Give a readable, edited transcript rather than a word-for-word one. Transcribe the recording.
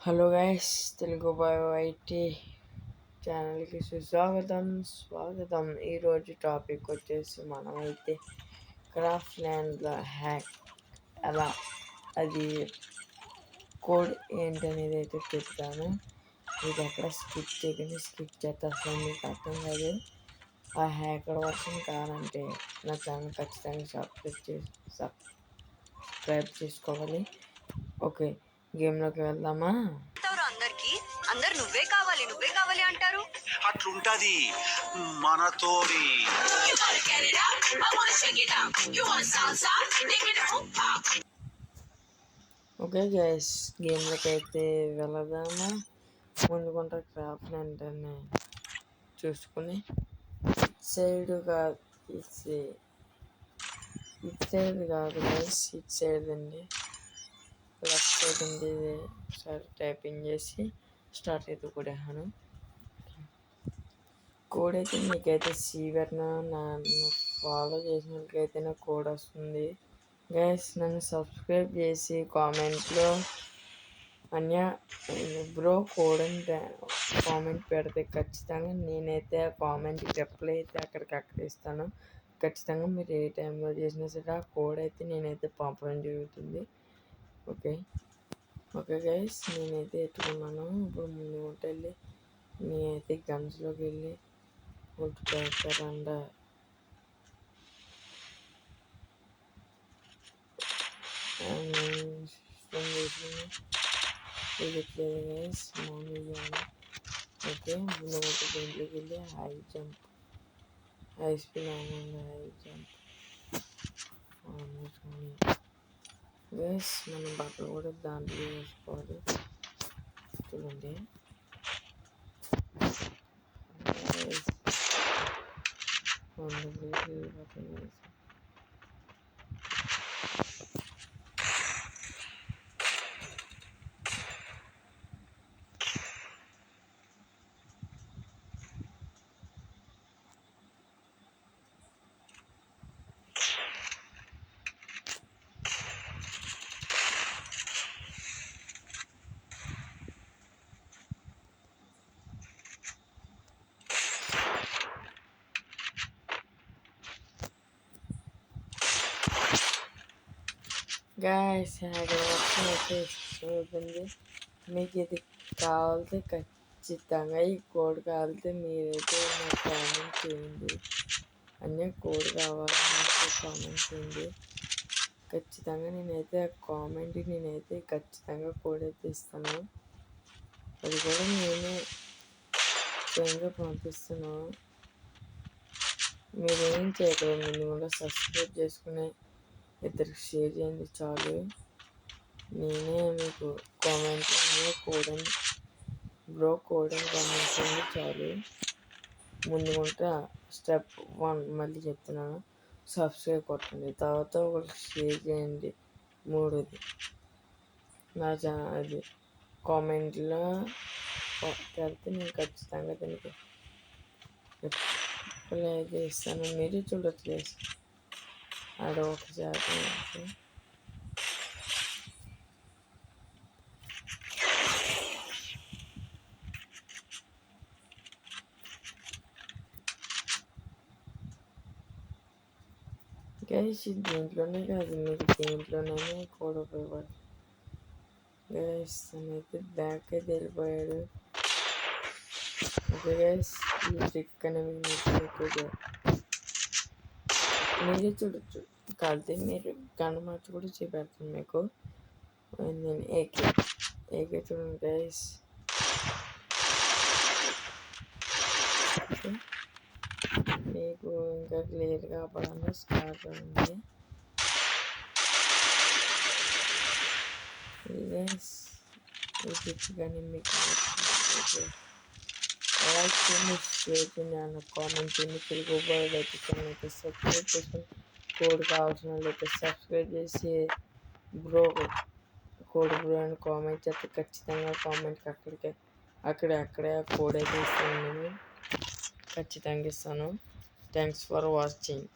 Hello guys, Telugu boy IT ఛానల్కి స్వాగతం. ఈరోజు టాపిక్ వచ్చేసి మనమైతే క్రాఫ్ట్ ల్యాండ్లో హ్యాక్ ఎలా, అది కోడ్ ఏంటనేది అయితే చెప్తాను. ఇది ఎక్కడ స్కిప్ చేయకండి, స్కిప్ చేస్తే అసలు మీకు అర్థం కాదు. ఆ హ్యాకర్ వర్షన్ కావాలంటే నా ఛానల్ ఖచ్చితంగా సబ్స్క్రైబ్ చేసుకోవాలి. ఓకే, గేమ్లోకి వెళ్దామా? అందరికి అందరు నువ్వే కావాలి అంటారు. అట్లుంటది మనతోని. ఓకే గైస్, గేమ్లోకి అయితే వెళదామా? ముందుకుంటా క్రాఫ్ట్ వెంటనే చూసుకుని సైడ్ కాదు, ఇటు సైడ్ కాదు గైస్, ఇటు సైడ్ అండి, లెఫ్ట్ సైడ్ ఉంది. ఒకసారి టైపింగ్ చేసి స్టార్ట్ అయితే కొడేహాను. కోడ్ అయితే మీకైతే నన్ను ఫాలో చేసినట్లయితే నాకు కోడ్ వస్తుంది. గైస్, నన్ను సబ్స్క్రైబ్ చేసి కామెంట్లో బ్రో కోడ్ అని కామెంట్ పెడితే ఖచ్చితంగా నేనైతే ఆ కామెంట్కి రిప్లై అయితే అక్కడికక్కడ ఇస్తాను. ఖచ్చితంగా మీరు ఏ టైంలో చేసినా సరే ఆ కోడ్ అయితే నేనైతే పంపడం జరుగుతుంది. ఓకే గైస్, నేనైతే ఎత్తుకున్నాను. ఇప్పుడు ముందు వెళ్ళి నేనైతే గన్స్లోకి వెళ్ళి ఉంటారండా తెలియట్లేదు గైస్, మామూలుగా. ఓకే, ముందు దీంట్లోకి వెళ్ళి high jump, high speed high jump guys. మనం బట్టలు కూడా దాంట్లో వేసుకోవాలి. చూడండి, బట్టలు వేసి గాయస్, అయితే చూడండి. మీకు ఇది కావాలితే ఖచ్చితంగా ఈ కోడ్ కావాలితే మీరైతే నాకు కామెంట్ చేయండి. అన్నీ కోడ్ కావాలని కామెంట్ చేయండి. ఖచ్చితంగా నేనైతే ఖచ్చితంగా కోడ్ అయితే ఇస్తాను. అది కూడా నేనే స్వయంగా పంపిస్తున్నాను. మీరేం చేయగలరు, ముందు కూడా సబ్స్క్రైబ్ చేసుకుని ఇద్దరికి షేర్ చేయండి చాలు. నేనే మీకు కామెంట్లో కోడ్ అని కామెంట్ చేయండి చాలు. ముందుకుంటా స్టెప్ 1 మళ్ళీ చెప్తున్నాను, సబ్స్క్రైబ్ కొట్టండి. తర్వాత ఒకరికి షేర్ చేయండి. మూడోది నా అది కామెంట్లో పెడితే నేను ఖచ్చితంగా దానికి రిప్లై అయితే ఇస్తాను. మీరు చూడట్లేదు ఆడ ఒకసారి. గైస్, దీంట్లోనే కాదు, మీకు దీంట్లోనే కోడ్ ఉపయోగపడుతుంది. గైస్, తనైతే బ్యాక్ అయితే వెళ్ళిపోయాడు. ఓకే గైస్, ఈ ట్రిక్ అనేది మీరే చూడొచ్చు. కలితే మీరు కనమార్చి కూడా చూపెడతాను మీకు. నేను ఏకే చూడండి గైస్. మీకు ఇంకా క్లియర్గా అవ్వాలని స్టార్ట్ ఉంది. ఇది కానీ మీకు లైక్ చేయండి, షేర్ చేయండి, అన్న కామెంట్ చేయండి. తెలుగు బాయ్ అయితే ఛానల్ అయితే సబ్స్క్రైబ్ చేసుకుని కోడ్ కావాల్సిన వాళ్ళైతే సబ్స్క్రైబ్ చేసి కోడ్ బ్రో అని కామెంట్ చేస్తే ఖచ్చితంగా కామెంట్కి అక్కడే కోడ్ అయితే ఇస్తాను. నేను ఖచ్చితంగా ఇస్తాను. Thanks for watching.